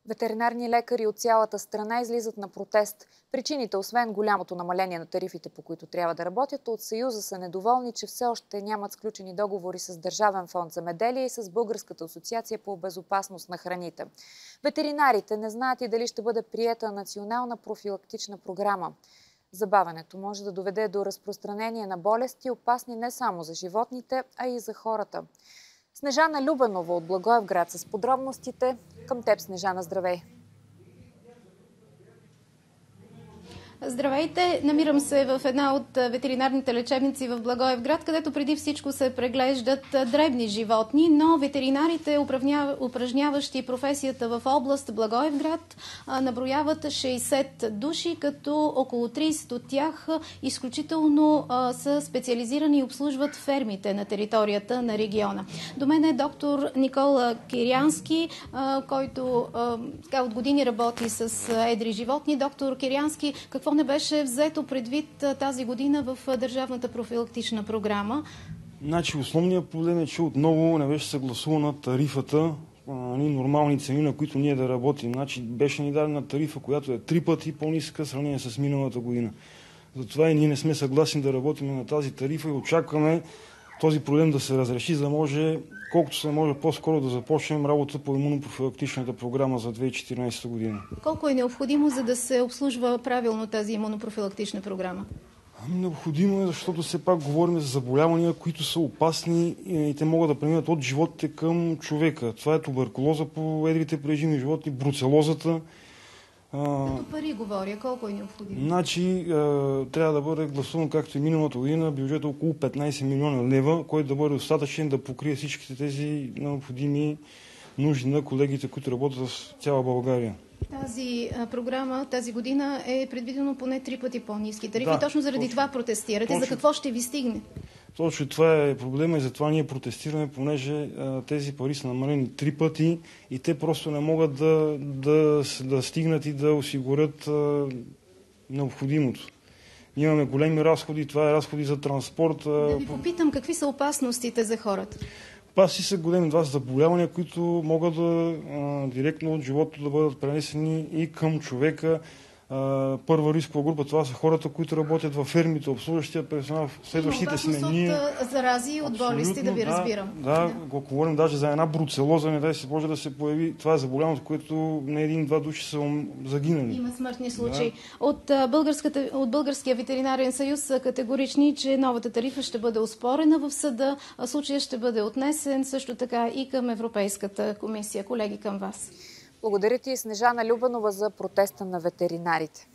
Ветеринарни лекари от цялата страна излизат на протест. Причините, освен голямото намаление на тарифите, по които трябва да работят, от Съюза са недоволни, че все още нямат сключени договори с Държавен фонд земеделие и с Българската асоциация по безопасност на храните. Ветеринарите не знаят и дали ще бъде приета национална профилактична програма. Забавянето може да доведе до разпространение на болести, опасни не само за животните, а и за хората. Снежана Любенова от Благоевград с подробностите. Към теб, Снежана, здравей! Здравейте! Намирам се в една от ветеринарните лечебници в Благоевград, където преди всичко се преглеждат дребни животни, но ветеринарите, упражняващи професията в област Благоевград, наброяват 60 души, като около 30 от тях изключително са специализирани и обслужват фермите на територията на региона. До мен е доктор Никола Кирянски, който от години работи с едри животни. Доктор Кирянски, какво не беше взето предвид тази година в Държавната профилактична програма? Основният проблем е, че отново не беше съгласувана тарифата, нормални цени, на които ние да работим. Беше ни дадена тарифа, която е 3 пъти по-ниска в сравнение с миналата година. Затова и ние не сме съгласни да работим на тази тарифа и очакваме този проблем да се разреши, за да може колкото се може по-скоро да започнем работа по имунопрофилактичната програма за 2014 година. Колко е необходимо, за да се обслужва правилно тази имунопрофилактична програма? Необходимо е, защото все пак говорим за заболявания, които са опасни и те могат да преминат от животните към човека. Това е туберкулоза по едрите преживни животни, бруцелозата. Като пари говоря, колко е необходимо? Трябва да бъде гласувано, както и миналата година, бюджет около 15 милиона лева, който да бъде достатъчен да покрие всичките тези необходими нужди на колегите, които работят в цяла България. Тази програма тази година е предвидено поне 3 пъти по-ниски тарифи. Да, точно заради това протестирате. За какво ще ви стигне? Точно това е проблема и затова ние протестираме, понеже тези пари са намалени 3 пъти и те просто не могат да стигнат и да осигурят необходимото. Имаме големи разходи, това е разходи за транспорт. Да ви попитам, какви са опасностите за хората? Опасни са големи два заболявания, които могат директно от живота да бъдат пренесени и към човека. Първа рискова група, това са хората, които работят във фермите, обслужващия персонал в следващите смени. От зарази, от болести, да ви разбирам. Да, говорим даже за една бруцелоза, не дай се Боже да се появи. Това е заболяването, което не един-два души са загинали. Има смъртни случаи. Да. От Българския ветеринарен съюз са категорични, че новата тарифа ще бъде оспорена в съда, а случая ще бъде отнесен също така и към Европейската комисия. Колеги, към вас. Благодаря ти, Снежана Любенова, за протеста на ветеринарите.